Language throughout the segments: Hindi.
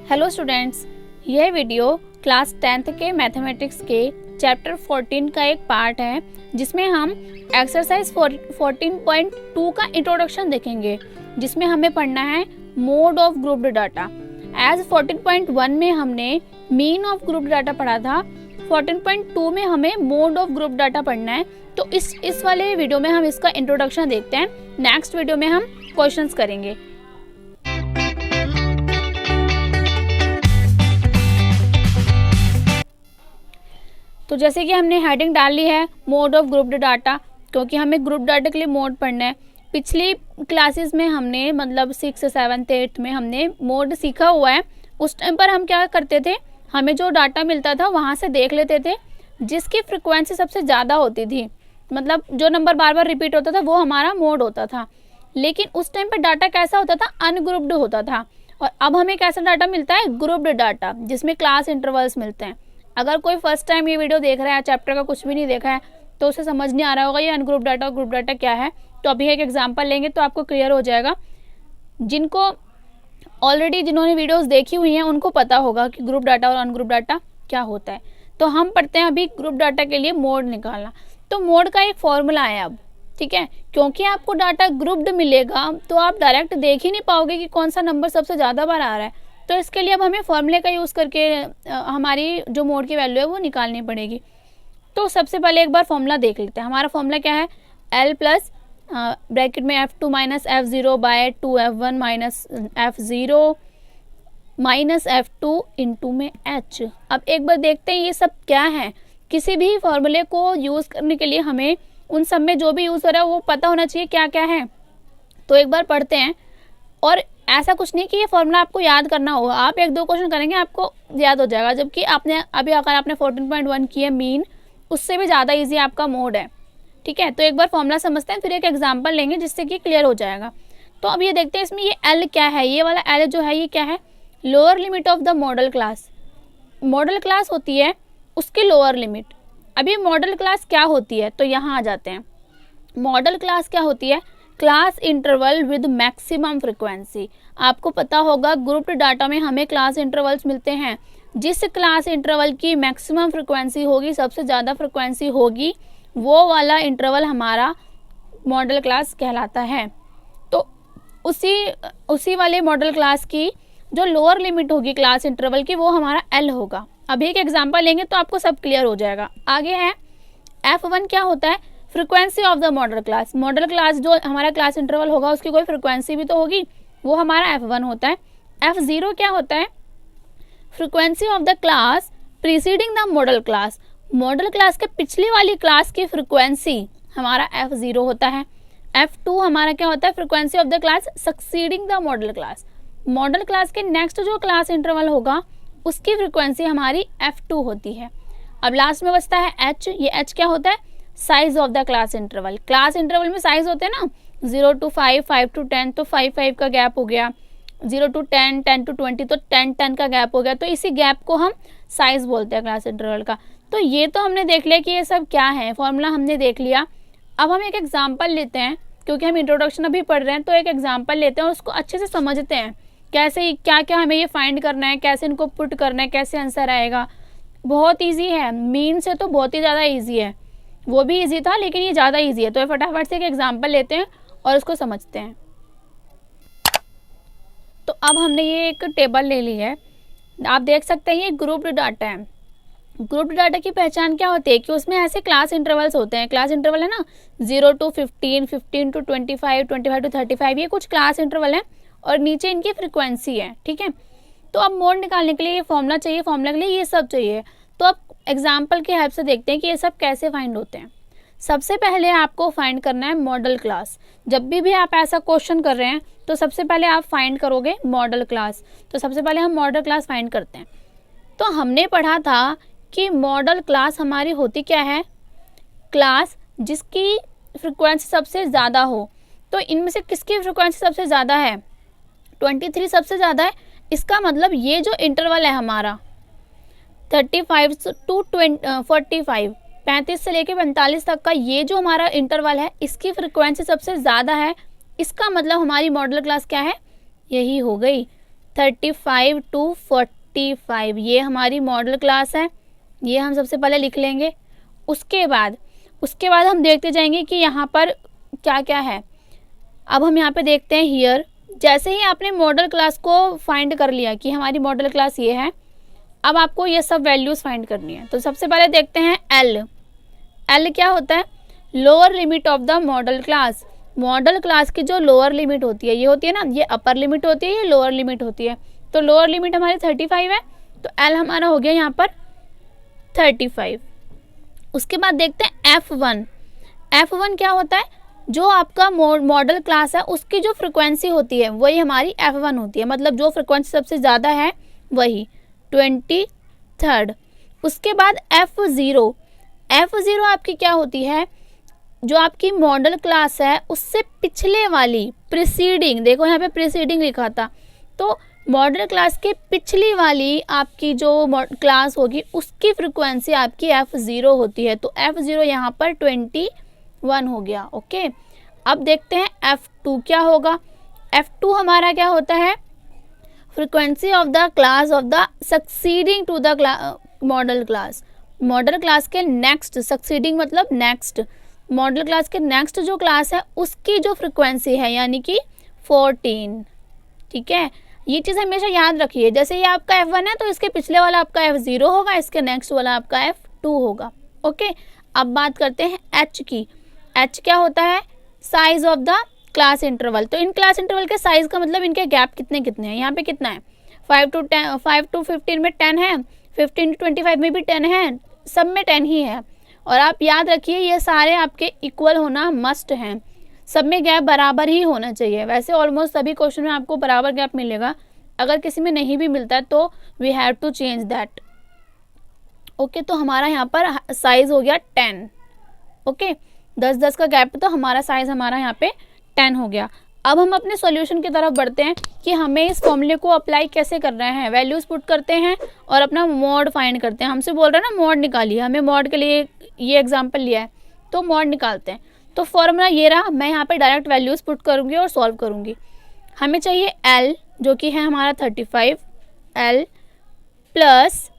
हेलो स्टूडेंट्स, यह वीडियो क्लास 10th के मैथमेटिक्स के चैप्टर 14 का एक पार्ट है जिसमें हम एक्सरसाइज 14.2 का इंट्रोडक्शन देखेंगे, जिसमें हमें पढ़ना है mode of grouped data. As 14.1 में हमने मीन ऑफ ग्रुप्ड डाटा पढ़ा था, 14.2 में हमें मोड ऑफ ग्रुप डाटा पढ़ना है। तो इस वाले वीडियो में हम इसका इंट्रोडक्शन देखते हैं। नेक्स्ट वीडियो में हम क्वेश्चंस करेंगे। तो जैसे कि हमने हेडिंग डाल ली है मोड ऑफ ग्रुप्ड डाटा, क्योंकि हमें ग्रुप डाटा के लिए मोड पढ़ना है। पिछली क्लासेस में हमने मतलब 6, 7, 8 में हमने मोड सीखा हुआ है। उस टाइम पर हम क्या करते थे, हमें जो डाटा मिलता था वहाँ से देख लेते थे जिसकी फ्रिक्वेंसी सबसे ज़्यादा होती थी, मतलब जो नंबर बार बार रिपीट होता था वो हमारा मोड होता था। लेकिन उस टाइम पर डाटा कैसा होता था, अनग्रुप्ड होता था। और अब हमें कैसा डाटा मिलता है, ग्रुप्ड डाटा, जिसमें क्लास इंटरवल्स मिलते हैं। अगर कोई फर्स्ट टाइम ये वीडियो देख रहा है, चैप्टर का कुछ भी नहीं देखा है, तो उसे समझ नहीं आ रहा होगा ये अनग्रुप डाटा और ग्रुप डाटा क्या है। तो अभी एक एग्जांपल लेंगे तो आपको क्लियर हो जाएगा। जिन्होंने वीडियोस देखी हुई हैं उनको पता होगा कि ग्रुप डाटा और अनग्रुप डाटा क्या होता है। तो हम पढ़ते हैं अभी ग्रुप डाटा के लिए मोड निकालना। तो मोड का एक फॉर्मूला है अब, ठीक है, क्योंकि आपको डाटा ग्रुप्ड मिलेगा तो आप डायरेक्ट देख ही नहीं पाओगे कि कौन सा नंबर सबसे ज़्यादा बार आ रहा है। तो इसके लिए अब हमें फॉर्मूले का यूज़ करके हमारी जो मोड की वैल्यू है वो निकालनी पड़ेगी। तो सबसे पहले एक बार फॉर्मूला देख लेते हैं। हमारा फॉर्मूला क्या है, L प्लस ब्रैकेट में F2 minus F0 by 2F1 minus F0 minus F2 into में H। अब एक बार देखते हैं ये सब क्या है। किसी भी फॉर्मूले को यूज़ करने के लिए हमें उन सब में जो भी यूज़ हो रहा है वो पता होना चाहिए क्या क्या है। तो एक बार पढ़ते हैं। और ऐसा कुछ नहीं कि ये फॉर्मूला आपको याद करना होगा, आप 1-2 क्वेश्चन करेंगे आपको याद हो जाएगा। जबकि आपने अभी अगर आपने 14.1 की है मीन, उससे भी ज़्यादा इजी आपका मोड है, ठीक है। तो एक बार फॉर्मूला समझते हैं, फिर एक एग्जांपल लेंगे जिससे कि क्लियर हो जाएगा। तो अब ये देखते हैं इसमें ये एल क्या है। ये वाला एल जो है ये क्या है, lower limit of the model class. Model class होती है उसकी लोअर लिमिट। अभी मॉडल क्लास क्या होती है, तो यहाँ आ जाते हैं। मॉडल क्लास क्या होती है, class interval with maximum frequency. आपको पता होगा ग्रुप्ड डाटा में हमें क्लास इंटरवल्स मिलते हैं। जिस क्लास इंटरवल की मैक्सिमम फ्रिक्वेंसी होगी, सबसे ज़्यादा फ्रिक्वेंसी होगी, वो वाला इंटरवल हमारा मॉडल क्लास कहलाता है। तो उसी वाले मॉडल क्लास की जो लोअर लिमिट होगी क्लास इंटरवल की, वो हमारा एल होगा। अभी एक एग्जांपल लेंगे तो आपको सब क्लियर हो जाएगा। आगे है F1 क्या होता है, frequency of the model class. Model class जो हमारा क्लास इंटरवल होगा उसकी कोई फ्रिक्वेंसी भी तो होगी, वो हमारा F1 होता है। F0 क्या होता है, frequency of the class preceding the model class. Model class के पिछली वाली क्लास की फ्रिक्वेंसी हमारा F0 होता है। F2 हमारा क्या होता है, frequency of the class succeeding the model class. Model class के नेक्स्ट जो क्लास इंटरवल होगा उसकी फ्रिक्वेंसी हमारी F2 होती है। अब लास्ट में बचता है H। ये H क्या होता है, size of the class interval. Class interval में साइज होते हैं ना, 0 to 5, 5 to 10, तो 5 का गैप हो गया। 0 to 10, 10 to 20, तो 10 का गैप हो गया। तो इसी गैप को हम साइज बोलते हैं क्लास इंटरवल का। तो ये तो हमने देख लिया कि ये सब क्या है, फॉर्मूला हमने देख लिया। अब हम एक एग्जाम्पल लेते हैं, क्योंकि हम इंट्रोडक्शन अभी पढ़ रहे हैं। तो एक एग्जाम्पल लेते हैं और उसको अच्छे से समझते हैं, कैसे क्या क्या हमें ये फाइंड करना है, कैसे इनको पुट करना है, कैसे आंसर आएगा। बहुत ईजी है, मीन से तो बहुत ही ज़्यादा ईजी है। वो भी इजी था लेकिन ये ज़्यादा इजी है। तो फटाफट से एक एग्जांपल लेते हैं और उसको समझते हैं। तो अब हमने ये एक टेबल ले ली है, आप देख सकते हैं ये ग्रुप्ड डाटा है। ग्रुप्ड डाटा की पहचान क्या होती है कि उसमें ऐसे क्लास इंटरवल्स होते हैं। क्लास इंटरवल है ना, 0 to 15, 15 to 25, 25 to 35, ये कुछ क्लास इंटरवल है और नीचे इनकी फ्रिक्वेंसी है, ठीक है। तो अब मोड निकालने के लिए ये फॉर्मूला चाहिए, फॉर्मूला के लिए ये सब चाहिए। तो अब एग्जाम्पल की हेल्प से देखते हैं कि ये सब कैसे फाइंड होते हैं। सबसे पहले आपको फाइंड करना है मॉडल क्लास। जब भी आप ऐसा क्वेश्चन कर रहे हैं तो सबसे पहले आप फाइंड करोगे मॉडल क्लास। तो सबसे पहले हम मॉडल क्लास फाइंड करते हैं। तो हमने पढ़ा था कि मॉडल क्लास हमारी होती क्या है, क्लास जिसकी फ्रिक्वेंसी सबसे ज़्यादा हो। तो इनमें से किसकी फ्रिक्वेंसी सबसे ज़्यादा है, 23 सबसे ज़्यादा है। इसका मतलब ये जो इंटरवल है हमारा 35 to 45, 35 से लेके 45 तक का ये जो हमारा इंटरवल है, इसकी फ्रिक्वेंसी सबसे ज़्यादा है। इसका मतलब हमारी मॉडल क्लास क्या है, यही हो गई 35 to 45, ये हमारी मॉडल क्लास है, ये हम सबसे पहले लिख लेंगे। उसके बाद हम देखते जाएंगे कि यहाँ पर क्या क्या है। अब हम यहाँ पे देखते हैं हियर, जैसे ही आपने मॉडल क्लास को फाइंड कर लिया कि हमारी मॉडल क्लास ये है, अब आपको ये सब वैल्यूज़ फाइंड करनी है। तो सबसे पहले देखते हैं एल क्या होता है, lower limit of the model class. Model class की जो लोअर लिमिट होती है, ये होती है ना, ये अपर लिमिट होती है, ये लोअर लिमिट होती है। तो लोअर लिमिट हमारी 35 है, तो एल हमारा हो गया यहाँ पर 35। उसके बाद देखते हैं F1 क्या होता है, जो आपका मॉडल क्लास है उसकी जो फ्रिक्वेंसी होती है वही हमारी F1 होती है, मतलब जो फ्रिक्वेंसी सबसे ज़्यादा है वही 23rd। उसके बाद F0 आपकी क्या होती है, जो आपकी मॉडल क्लास है उससे पिछले वाली प्रीसीडिंग, देखो यहाँ पे प्रीसीडिंग लिखा था, तो मॉडल क्लास के पिछली वाली आपकी जो क्लास होगी उसकी फ्रिक्वेंसी आपकी F0 होती है। तो F0 यहाँ पर 21 हो गया। ओके, अब देखते हैं F2 क्या होगा। F2 हमारा क्या होता है, frequency of the class of the succeeding to the model class. Model class के नेक्स्ट, सक्सीडिंग मतलब नेक्स्ट, मॉडल क्लास के नेक्स्ट जो क्लास है उसकी जो फ्रिक्वेंसी है यानी कि 14। ठीक है, ये चीज़ हमेशा याद रखिए। जैसे ये आपका F1 है तो इसके पिछले वाला आपका F0 होगा, इसके नेक्स्ट वाला आपका F2 होगा। ओके, अब बात करते हैं H की। H क्या होता है, size of the class interval. तो इन क्लास इंटरवल के साइज का मतलब इनके गैप कितने कितने हैं। यहाँ पे कितना है, 5 to 15 में 10 है, 15 to 25 में भी 10 है, सब में 10 ही है। और आप याद रखिए ये सारे आपके इक्वल होना मस्ट हैं, सब में गैप बराबर ही होना चाहिए। वैसे ऑलमोस्ट सभी क्वेश्चन में आपको बराबर गैप मिलेगा, अगर किसी में नहीं भी मिलता है तो we have to change that. Okay, तो हमारा यहाँ पर साइज हो गया 10। ओके, 10-10 का गैप, तो हमारा साइज हमारा यहाँ पे 10 हो गया। अब हम अपने सॉल्यूशन की तरफ बढ़ते हैं कि हमें इस फॉर्मूले को अप्लाई कैसे कर रहे हैं। वैल्यूज पुट करते हैं और अपना मॉड फाइंड करते हैं। हमसे बोल रहे हैं ना मॉड निकालिए, हमें मॉड के लिए ये एग्जांपल लिया है तो मॉड निकालते हैं। तो फॉर्मूला ये रहा, मैं यहाँ पे डायरेक्ट वैल्यूज पुट करूँगी और सॉल्व करूँगी। हमें चाहिए L जो कि है हमारा 35, L प्लस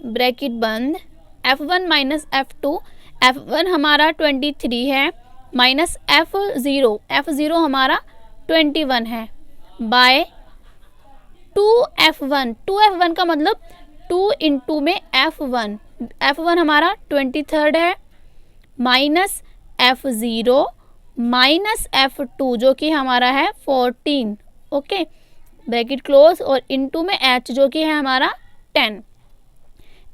ब्रैकेट बंद F1 माइनस F2, F1 हमारा 23 है माइनस F0 हमारा 21 है बाय 2F1 का मतलब 2 इंटू में F1 हमारा 23rd है माइनस F0 माइनस F2 जो कि हमारा है 14। ओके, ब्रैकेट क्लोज और इंटू में H जो कि है हमारा 10।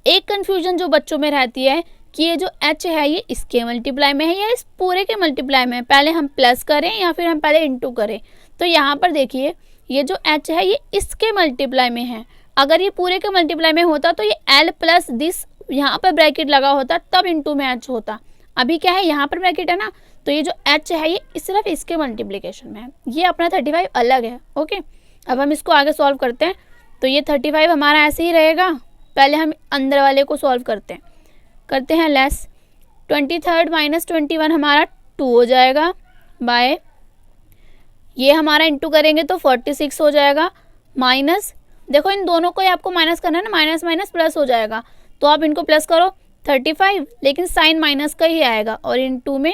एक कन्फ्यूजन जो बच्चों में रहती है कि ये जो H है ये इसके मल्टीप्लाई में है या इस पूरे के मल्टीप्लाई में है, पहले हम प्लस करें या फिर हम पहले इंटू करें। तो यहाँ पर देखिए ये जो H है ये इसके मल्टीप्लाई में है, अगर ये पूरे के मल्टीप्लाई में होता तो ये L प्लस दिस यहाँ पर ब्रैकेट लगा होता तब इंटू में H होता। अभी क्या है यहाँ पर ब्रैकेट है ना, तो ये जो H है ये सिर्फ इसके मल्टीप्लिकेशन में है, ये अपना 35 अलग है। ओके, अब हम इसको आगे सॉल्व करते हैं। तो ये 35 हमारा ऐसे ही रहेगा, पहले हम अंदर वाले को सॉल्व करते हैं लेस 23rd माइनस 21 हमारा 2 हो जाएगा बाय ये हमारा इंटू करेंगे तो 46 हो जाएगा माइनस, देखो इन दोनों को ही आपको माइनस करना है ना, माइनस माइनस प्लस हो जाएगा, तो आप इनको प्लस करो 35, लेकिन साइन माइनस का ही आएगा और इंटू में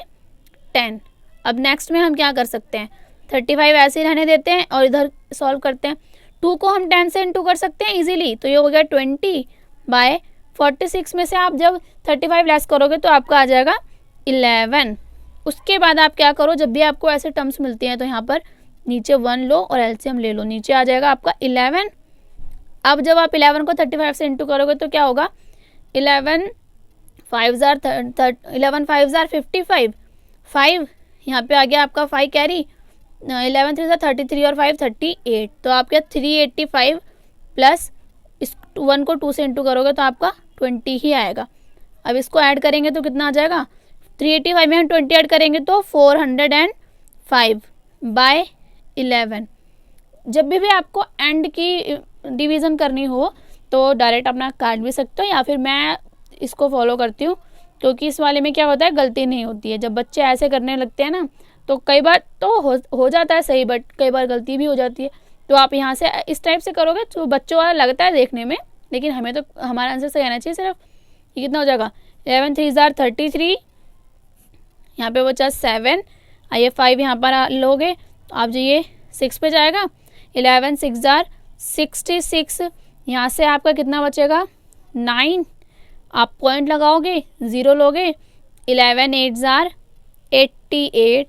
10। अब नेक्स्ट में हम क्या कर सकते हैं, 35 ऐसे ही रहने देते हैं और इधर सॉल्व करते हैं। 2 को हम 10 से इंटू कर सकते हैं इजीली, तो ये हो गया 20 बाय 46 में से आप जब 35 लेस करोगे तो आपका आ जाएगा 11। उसके बाद आप क्या करो, जब भी आपको ऐसे टर्म्स मिलती हैं तो यहाँ पर नीचे 1 लो और एलसीएम ले लो, नीचे आ जाएगा आपका 11। अब जब आप 11 को 35 से इंटू करोगे तो क्या होगा, 11 5 जार 55, 5 यहाँ पे आ गया आपका 5 कैरी, 11 3 33 और 5 38, तो आपका 385 प्लस इस 1 को 2 से इंटू करोगे तो आपका 20 ही आएगा। अब इसको ऐड करेंगे तो कितना आ जाएगा, 385 में हम 20 ऐड करेंगे तो 405 बाय 11। जब भी आपको एंड की डिवीज़न करनी हो तो डायरेक्ट अपना काट भी सकते हो या फिर मैं इसको फॉलो करती हूँ, क्योंकि इस वाले में क्या होता है गलती नहीं होती है। जब बच्चे ऐसे करने लगते हैं ना तो कई बार तो हो जाता है सही, बट कई बार गलती भी हो जाती है। तो आप यहाँ से इस टाइप से करोगे तो बच्चों वाला लगता है देखने में, लेकिन हमें तो हमारा आंसर सही आना चाहिए। सिर्फ ये कितना हो जाएगा, 11 3 जार 33, यहाँ पे बचा 7, आइए 5 यहाँ पर लोगे तो आप जाइए 6 पे जाएगा, 11 6 जार 66, यहाँ से आपका कितना बचेगा 9, आप पॉइंट लगाओगे 0 लोगे, 11 8 जार 88,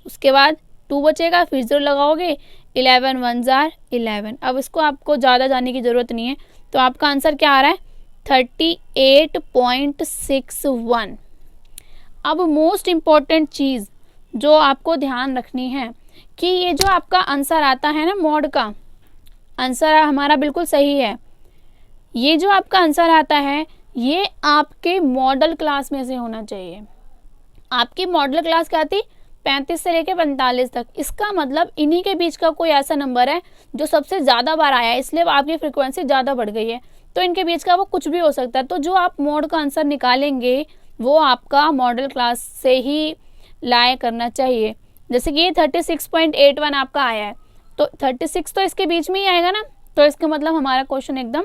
उसके बाद 2 बचेगा, फिर 0 लगाओगे, 11 1 जार 11। अब इसको आपको ज़्यादा जानने की ज़रूरत नहीं है, तो आपका आंसर क्या आ रहा है 38.61। अब मोस्ट इम्पॉर्टेंट चीज़ जो आपको ध्यान रखनी है कि ये जो आपका आंसर आता है ना, मॉड का आंसर हमारा बिल्कुल सही है। ये जो आपका आंसर आता है ये आपके मॉडल क्लास में से होना चाहिए। आपकी मॉडल क्लास क्या थी 35 से लेकर 45 तक, इसका मतलब इन्हीं के बीच का कोई ऐसा नंबर है जो सबसे ज़्यादा बार आया है, इसलिए आपकी फ्रीक्वेंसी ज़्यादा बढ़ गई है। तो इनके बीच का वो कुछ भी हो सकता है। तो जो आप मॉड का आंसर निकालेंगे वो आपका मॉडल क्लास से ही लाया करना चाहिए। जैसे कि ये 36.81 आपका आया है, तो 36 तो इसके बीच में ही आएगा ना, तो इसका मतलब हमारा क्वेश्चन एकदम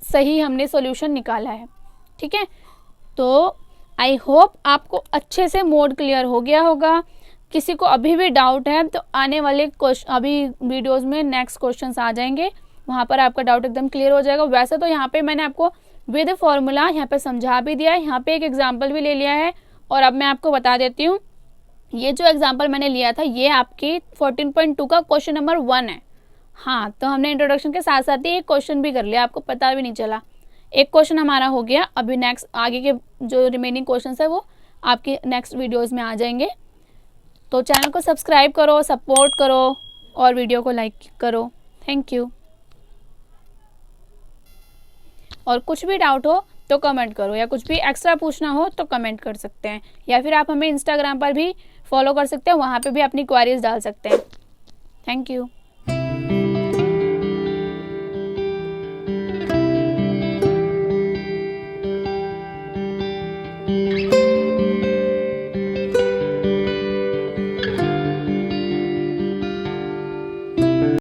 सही हमने सॉल्यूशन निकाला है। ठीक है, तो आई होप आपको अच्छे से मोड क्लियर हो गया होगा। किसी को अभी भी डाउट है तो आने वाले क्वेश्चन अभी वीडियोस में नेक्स्ट क्वेश्चंस आ जाएंगे, वहाँ पर आपका डाउट एकदम क्लियर हो जाएगा। वैसे तो यहाँ पे मैंने आपको विद फॉर्मूला यहाँ पे समझा भी दिया है, यहाँ पे एक एग्जाम्पल भी ले लिया है। और अब मैं आपको बता देती हूँ, ये जो एग्जाम्पल मैंने लिया था ये आपकी 14.2 का क्वेश्चन नंबर 1 है। हाँ, तो हमने इंट्रोडक्शन के साथ साथ ही एक क्वेश्चन भी कर लिया, आपको पता भी नहीं चला। एक क्वेश्चन हमारा हो गया। अभी नेक्स्ट आगे के जो रिमेनिंग क्वेश्चंस है वो आपके नेक्स्ट वीडियोस में आ जाएंगे। तो चैनल को सब्सक्राइब करो, सपोर्ट करो और वीडियो को लाइक करो। Thank you. और कुछ भी डाउट हो तो कमेंट करो, या कुछ भी एक्स्ट्रा पूछना हो तो कमेंट कर सकते हैं, या फिर आप हमें इंस्टाग्राम पर भी फॉलो कर सकते हैं, वहाँ पे भी अपनी क्वेरीज डाल सकते हैं। Thank you.